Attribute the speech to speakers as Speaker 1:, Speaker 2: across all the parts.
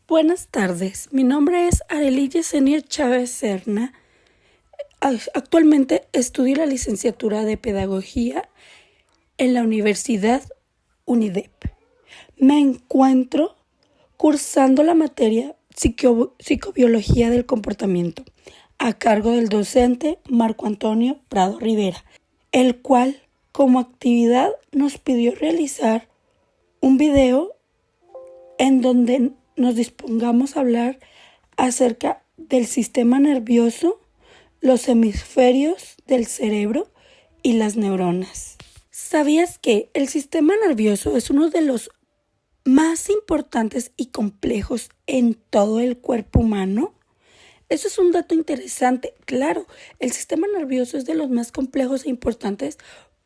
Speaker 1: Buenas tardes, mi nombre es Arely Yesenia Chávez Serna. Actualmente estudio la licenciatura de Pedagogía en la Universidad UNIDEP. Me encuentro cursando la materia Psicobiología del Comportamiento a cargo del docente Marco Antonio Prado Rivera, el cual como actividad nos pidió realizar un video en donde nos dispongamos a hablar acerca del sistema nervioso, los hemisferios del cerebro y las neuronas. ¿Sabías que el sistema nervioso es uno de los más importantes y complejos en todo el cuerpo humano? Eso es un dato interesante. Claro, el sistema nervioso es de los más complejos e importantes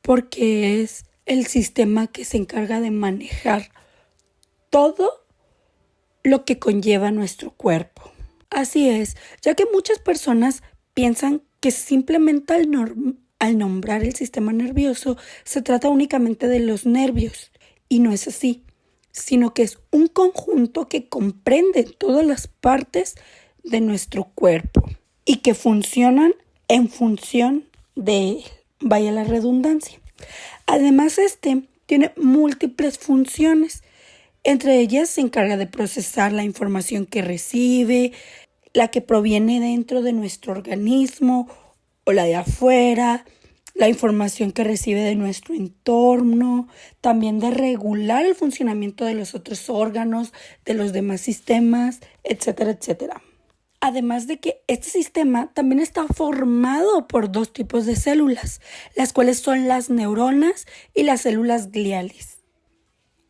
Speaker 1: porque es el sistema que se encarga de manejar todo lo que conlleva nuestro cuerpo. Así es, ya que muchas personas piensan que simplemente al nombrar el sistema nervioso se trata únicamente de los nervios, y no es así, sino que es un conjunto que comprende todas las partes de nuestro cuerpo y que funcionan en función de él, vaya la redundancia. Además, tiene múltiples funciones. Entre ellas se encarga de procesar la información que recibe, la que proviene dentro de nuestro organismo o la de afuera, la información que recibe de nuestro entorno, también de regular el funcionamiento de los otros órganos, de los demás sistemas, etcétera, etcétera. Además de que este sistema también está formado por dos tipos de células, las cuales son las neuronas y las células gliales.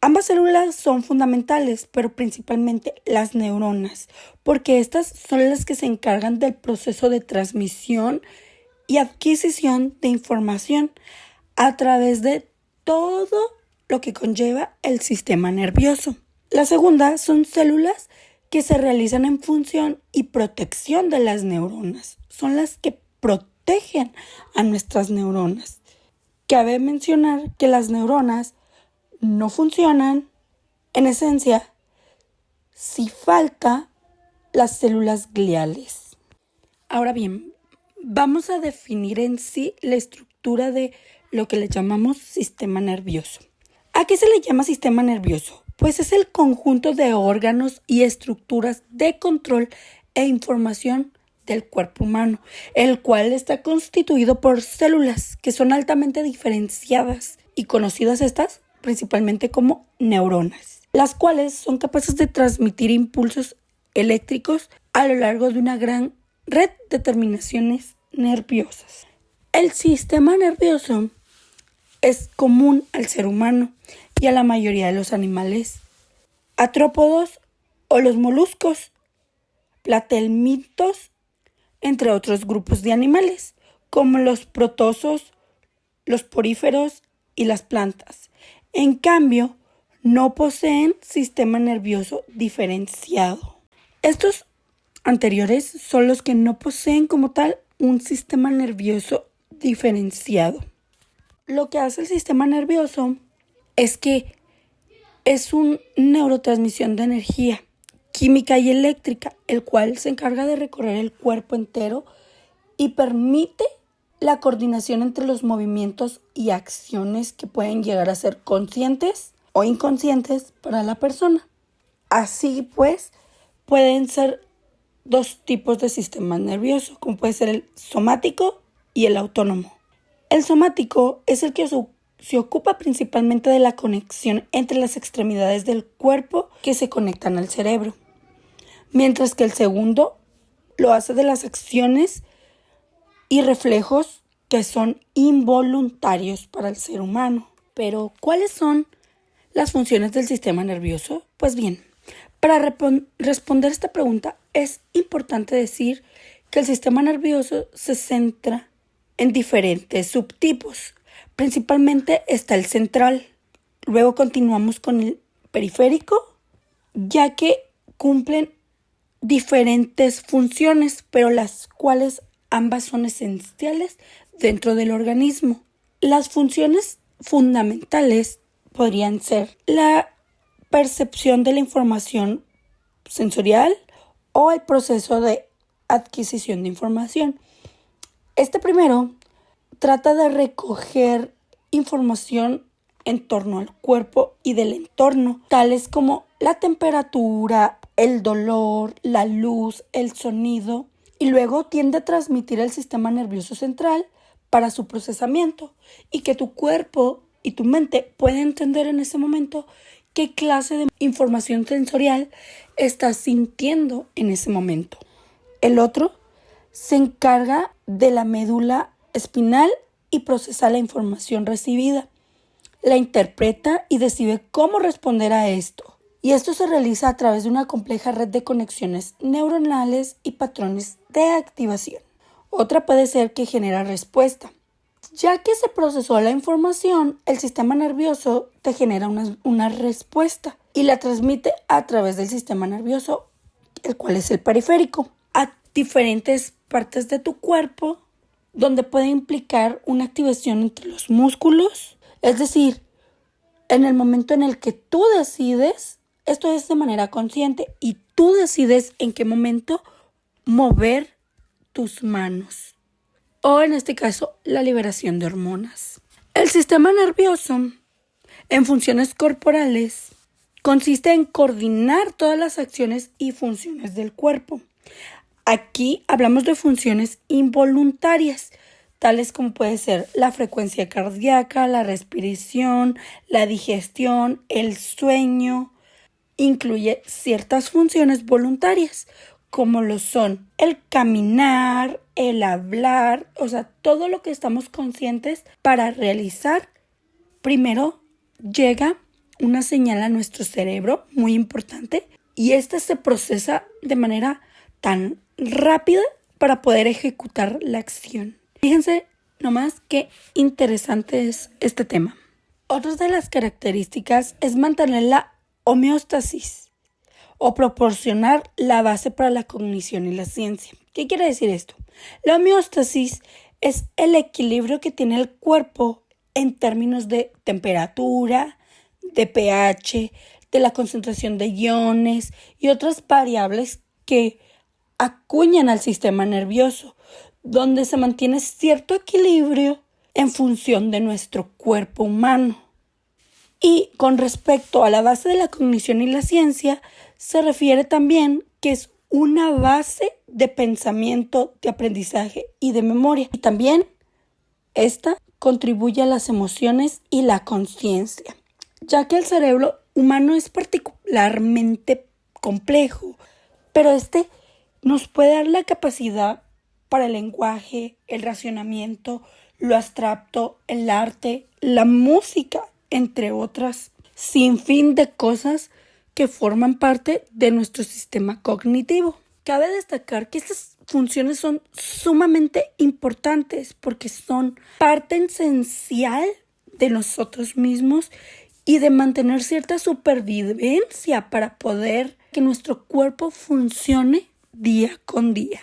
Speaker 1: Ambas células son fundamentales, pero principalmente las neuronas, porque estas son las que se encargan del proceso de transmisión y adquisición de información a través de todo lo que conlleva el sistema nervioso. La segunda son células que se realizan en función y protección de las neuronas. Son las que protegen a nuestras neuronas. Cabe mencionar que las neuronas no funcionan, en esencia, si falta las células gliales. Ahora bien, vamos a definir en sí la estructura de lo que le llamamos sistema nervioso. ¿A qué se le llama sistema nervioso? Pues es el conjunto de órganos y estructuras de control e información del cuerpo humano, el cual está constituido por células que son altamente diferenciadas y conocidas estas principalmente como neuronas, las cuales son capaces de transmitir impulsos eléctricos a lo largo de una gran red de terminaciones nerviosas. El sistema nervioso es común al ser humano y a la mayoría de los animales artrópodos o los moluscos, platelmintos, entre otros grupos de animales, como los protozoos, los poríferos y las plantas. En cambio, no poseen sistema nervioso diferenciado. Estos anteriores son los que no poseen como tal un sistema nervioso diferenciado. Lo que hace el sistema nervioso es que es una neurotransmisión de energía química y eléctrica, el cual se encarga de recorrer el cuerpo entero y permite la coordinación entre los movimientos y acciones que pueden llegar a ser conscientes o inconscientes para la persona. Así pues, pueden ser dos tipos de sistema nervioso, como puede ser el somático y el autónomo. El somático es el que se ocupa principalmente de la conexión entre las extremidades del cuerpo que se conectan al cerebro, mientras que el segundo lo hace de las acciones y reflejos que son involuntarios para el ser humano. Pero, ¿cuáles son las funciones del sistema nervioso? Pues bien, para responder esta pregunta es importante decir que el sistema nervioso se centra en diferentes subtipos. Principalmente está el central. Luego continuamos con el periférico, ya que cumplen diferentes funciones, pero las cuales ambas son esenciales dentro del organismo. Las funciones fundamentales podrían ser la percepción de la información sensorial o el proceso de adquisición de información. Este primero trata de recoger información en torno al cuerpo y del entorno, tales como la temperatura, el dolor, la luz, el sonido, y luego tiende a transmitir al sistema nervioso central para su procesamiento y que tu cuerpo y tu mente pueden entender en ese momento qué clase de información sensorial estás sintiendo en ese momento. El otro se encarga de la médula espinal y procesa la información recibida, la interpreta y decide cómo responder a esto. Y esto se realiza a través de una compleja red de conexiones neuronales y patrones de activación. Otra puede ser que genera respuesta. Ya que se procesó la información, el sistema nervioso te genera una respuesta y la transmite a través del sistema nervioso, el cual es el periférico, a diferentes partes de tu cuerpo, donde puede implicar una activación entre los músculos. Es decir, en el momento en el que tú decides, esto es de manera consciente, y tú decides en qué momento mover tus manos. O en este caso, la liberación de hormonas. El sistema nervioso, en funciones corporales, consiste en coordinar todas las acciones y funciones del cuerpo. Aquí hablamos de funciones involuntarias, tales como puede ser la frecuencia cardíaca, la respiración, la digestión, el sueño. Incluye ciertas funciones voluntarias, como lo son el caminar, el hablar, o sea, todo lo que estamos conscientes para realizar. Primero llega una señal a nuestro cerebro, muy importante, y esta se procesa de manera tan rápida para poder ejecutar la acción. Fíjense nomás qué interesante es este tema. Otra de las características es mantener la homeostasis o proporcionar la base para la cognición y la ciencia. ¿Qué quiere decir esto? La homeostasis es el equilibrio que tiene el cuerpo en términos de temperatura, de pH, de la concentración de iones y otras variables que acuñan al sistema nervioso, donde se mantiene cierto equilibrio en función de nuestro cuerpo humano. Y con respecto a la base de la cognición y la ciencia, se refiere también que es una base de pensamiento, de aprendizaje y de memoria. Y también esta contribuye a las emociones y la conciencia, ya que el cerebro humano es particularmente complejo, pero este nos puede dar la capacidad para el lenguaje, el racionamiento, lo abstracto, el arte, la música, entre otras, sin fin de cosas que forman parte de nuestro sistema cognitivo. Cabe destacar que estas funciones son sumamente importantes porque son parte esencial de nosotros mismos y de mantener cierta supervivencia para poder que nuestro cuerpo funcione día con día.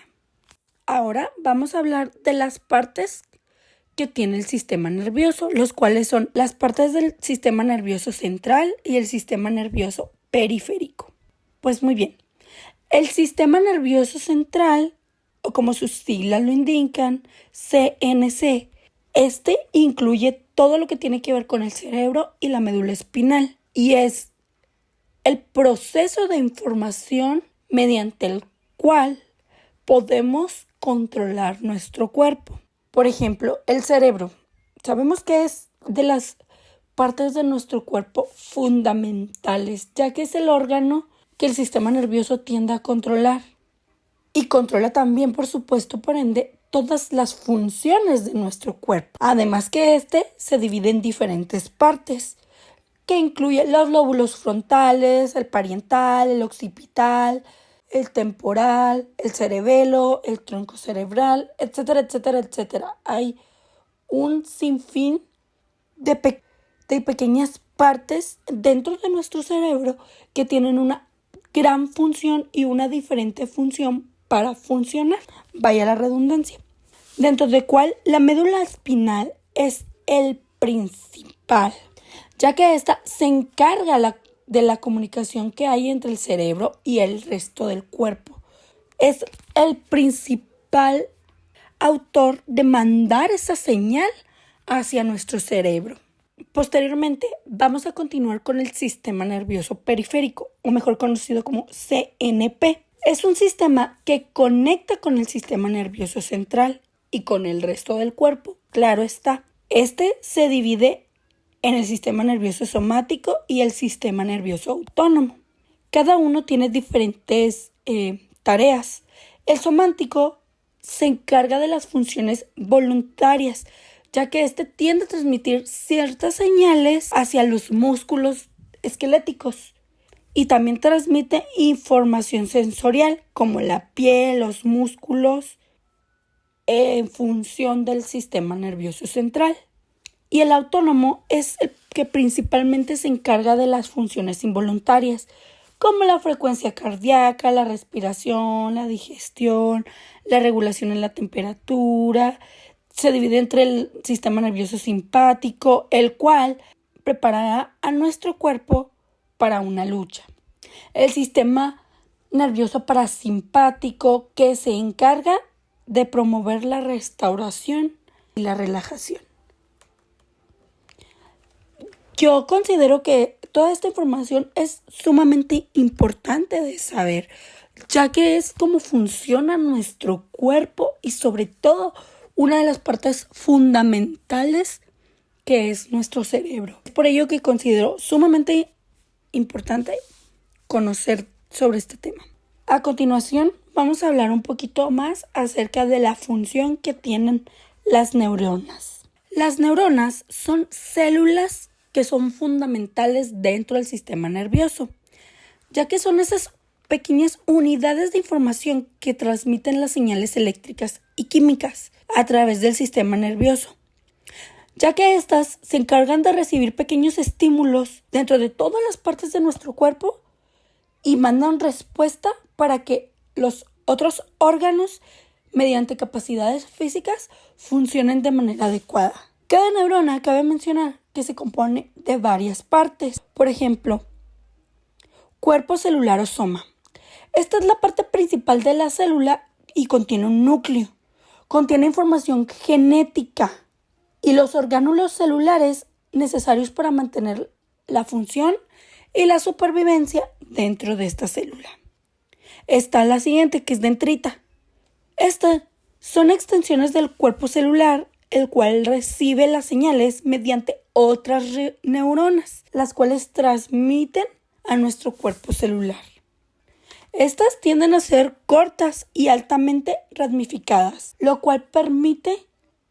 Speaker 1: Ahora vamos a hablar de las partes que tiene el sistema nervioso, los cuales son las partes del sistema nervioso central y el sistema nervioso periférico. Pues muy bien, el sistema nervioso central, o como sus siglas lo indican, CNC, este incluye todo lo que tiene que ver con el cerebro y la médula espinal y es el proceso de información mediante el cual podemos controlar nuestro cuerpo. Por ejemplo, el cerebro. Sabemos que es de las partes de nuestro cuerpo fundamentales, ya que es el órgano que el sistema nervioso tiende a controlar. Y controla también, por supuesto, por ende, todas las funciones de nuestro cuerpo. Además que este se divide en diferentes partes, que incluye los lóbulos frontales, el parietal, el occipital, el temporal, el cerebelo, el tronco cerebral, etcétera, etcétera, etcétera. Hay un sinfín de pequeñas partes dentro de nuestro cerebro que tienen una gran función y una diferente función para funcionar. Vaya la redundancia. Dentro de cual la médula espinal es el principal, ya que esta se encarga de la comunicación que hay entre el cerebro y el resto del cuerpo. Es el principal autor de mandar esa señal hacia nuestro cerebro. Posteriormente, vamos a continuar con el sistema nervioso periférico, o mejor conocido como CNP. Es un sistema que conecta con el sistema nervioso central y con el resto del cuerpo. Claro está, este se divide en el sistema nervioso somático y el sistema nervioso autónomo. Cada uno tiene diferentes tareas. El somático se encarga de las funciones voluntarias, ya que este tiende a transmitir ciertas señales hacia los músculos esqueléticos y también transmite información sensorial como la piel, los músculos, en función del sistema nervioso central. Y el autónomo es el que principalmente se encarga de las funciones involuntarias, como la frecuencia cardíaca, la respiración, la digestión, la regulación en la temperatura. Se divide entre el sistema nervioso simpático, el cual preparará a nuestro cuerpo para una lucha. El sistema nervioso parasimpático, que se encarga de promover la restauración y la relajación. Yo considero que toda esta información es sumamente importante de saber, ya que es cómo funciona nuestro cuerpo y sobre todo una de las partes fundamentales que es nuestro cerebro. Es por ello que considero sumamente importante conocer sobre este tema. A continuación, vamos a hablar un poquito más acerca de la función que tienen las neuronas. Las neuronas son células que son fundamentales dentro del sistema nervioso, ya que son esas pequeñas unidades de información que transmiten las señales eléctricas y químicas a través del sistema nervioso, ya que éstas se encargan de recibir pequeños estímulos dentro de todas las partes de nuestro cuerpo y mandan respuesta para que los otros órganos, mediante capacidades físicas, funcionen de manera adecuada. Cada neurona, cabe mencionar, que se compone de varias partes. Por ejemplo, cuerpo celular o soma. Esta es la parte principal de la célula y contiene un núcleo. Contiene información genética y los orgánulos celulares necesarios para mantener la función y la supervivencia dentro de esta célula. Está la siguiente, que es dendrita. Estas son extensiones del cuerpo celular, el cual recibe las señales mediante otras neuronas, las cuales transmiten a nuestro cuerpo celular. Estas tienden a ser cortas y altamente ramificadas, lo cual permite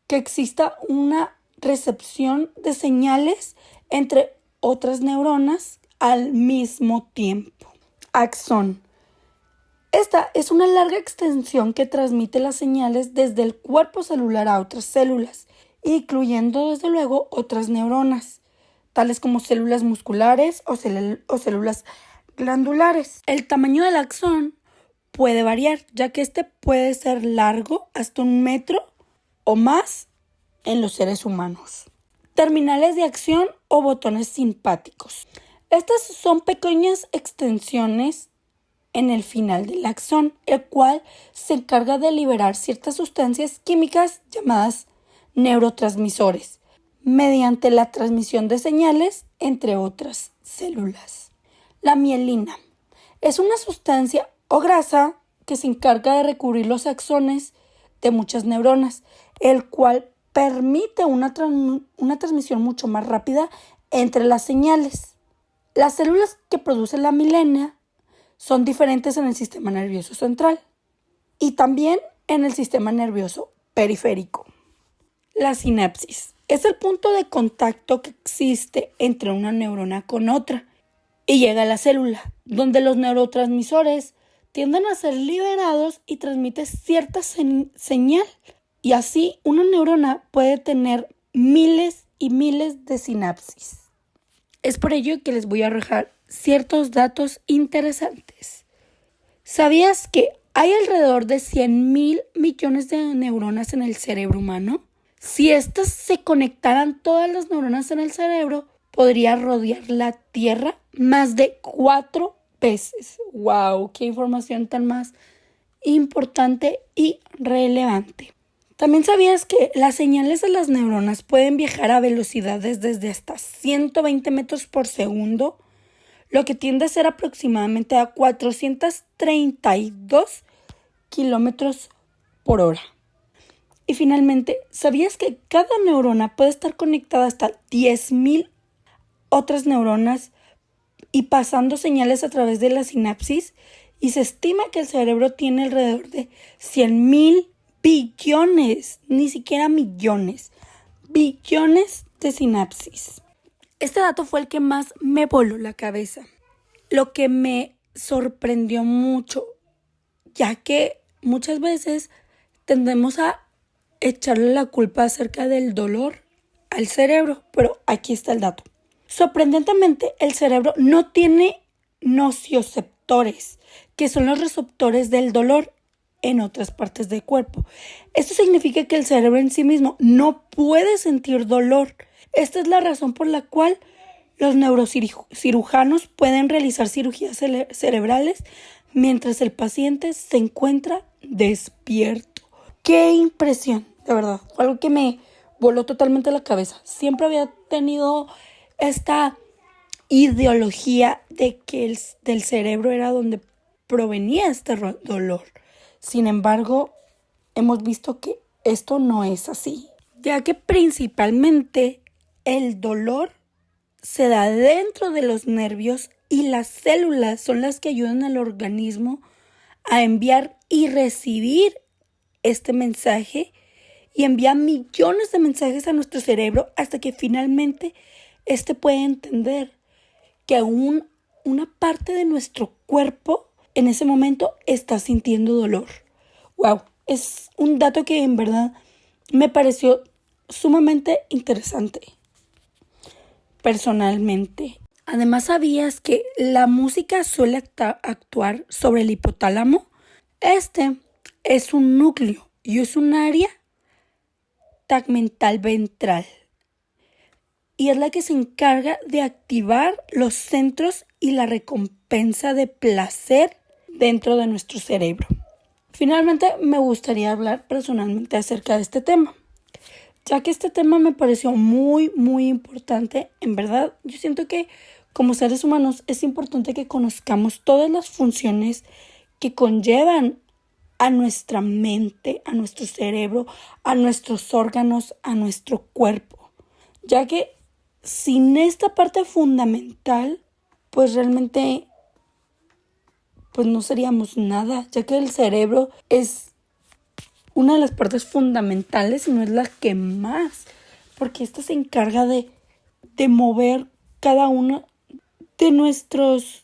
Speaker 1: que exista una recepción de señales entre otras neuronas al mismo tiempo. Axón. Esta es una larga extensión que transmite las señales desde el cuerpo celular a otras células, incluyendo desde luego otras neuronas, tales como células musculares o células glandulares. El tamaño del axón puede variar, ya que este puede ser largo hasta 1 metro o más en los seres humanos. Terminales de acción o botones simpáticos. Estas son pequeñas extensiones en el final del axón, el cual se encarga de liberar ciertas sustancias químicas llamadas neurotransmisores, mediante la transmisión de señales entre otras células. La mielina es una sustancia o grasa que se encarga de recubrir los axones de muchas neuronas, el cual permite una transmisión mucho más rápida entre las señales. Las células que producen la mielina son diferentes en el sistema nervioso central y también en el sistema nervioso periférico. La sinapsis es el punto de contacto que existe entre una neurona con otra y llega a la célula, donde los neurotransmisores tienden a ser liberados y transmiten cierta señal. Y así una neurona puede tener miles y miles de sinapsis. Es por ello que les voy a arrojar ciertos datos interesantes. ¿Sabías que hay alrededor de 100,000 millones de neuronas en el cerebro humano? Si estas se conectaran todas las neuronas en el cerebro, podría rodear la Tierra más de 4 veces. ¡Wow! ¡Qué información tan más importante y relevante! ¿También sabías que las señales de las neuronas pueden viajar a velocidades desde hasta 120 metros por segundo? Lo que tiende a ser aproximadamente a 432 kilómetros por hora. Y finalmente, ¿sabías que cada neurona puede estar conectada hasta 10.000 otras neuronas y pasando señales a través de la sinapsis? Y se estima que el cerebro tiene alrededor de 100.000 billones, ni siquiera millones, billones de sinapsis. Este dato fue el que más me voló la cabeza. Lo que me sorprendió mucho, ya que muchas veces tendemos a echarle la culpa acerca del dolor al cerebro, pero aquí está el dato. Sorprendentemente, el cerebro no tiene nocioceptores, que son los receptores del dolor en otras partes del cuerpo. Esto significa que el cerebro en sí mismo no puede sentir dolor. Esta es la razón por la cual los neurocirujanos pueden realizar cirugías cerebrales mientras el paciente se encuentra despierto. ¡Qué impresión! De verdad, fue algo que me voló totalmente la cabeza. Siempre había tenido esta ideología de que del cerebro era donde provenía este dolor. Sin embargo, hemos visto que esto no es así, ya que principalmente el dolor se da dentro de los nervios y las células son las que ayudan al organismo a enviar y recibir este mensaje y envía millones de mensajes a nuestro cerebro hasta que finalmente este puede entender que una parte de nuestro cuerpo en ese momento está sintiendo dolor. ¡Wow! Es un dato que en verdad me pareció sumamente interesante personalmente. Además, ¿sabías que la música suele actuar sobre el hipotálamo? Este es un núcleo y es un área tegmental ventral y es la que se encarga de activar los centros y la recompensa de placer dentro de nuestro cerebro. Finalmente, me gustaría hablar personalmente acerca de este tema, ya que este tema me pareció muy, muy importante. En verdad, yo siento que como seres humanos es importante que conozcamos todas las funciones que conllevan a nuestra mente, a nuestro cerebro, a nuestros órganos, a nuestro cuerpo, ya que sin esta parte fundamental, pues realmente pues no seríamos nada, ya que el cerebro es una de las partes fundamentales y no es la que más, porque esta se encarga de mover cada uno de nuestros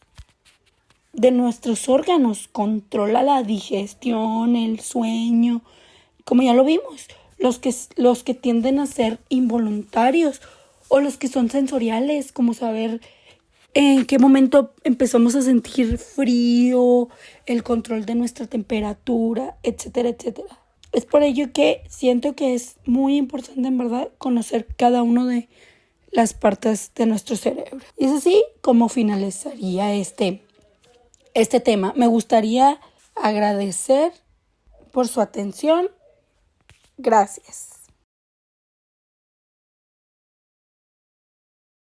Speaker 1: órganos, controla la digestión, el sueño, como ya lo vimos, los que tienden a ser involuntarios o los que son sensoriales, como saber en qué momento empezamos a sentir frío, el control de nuestra temperatura, etcétera, etcétera. Es por ello que siento que es muy importante, en verdad, conocer cada uno de las partes de nuestro cerebro. Y es así como finalizaría este tema. Me gustaría agradecer por su atención. Gracias.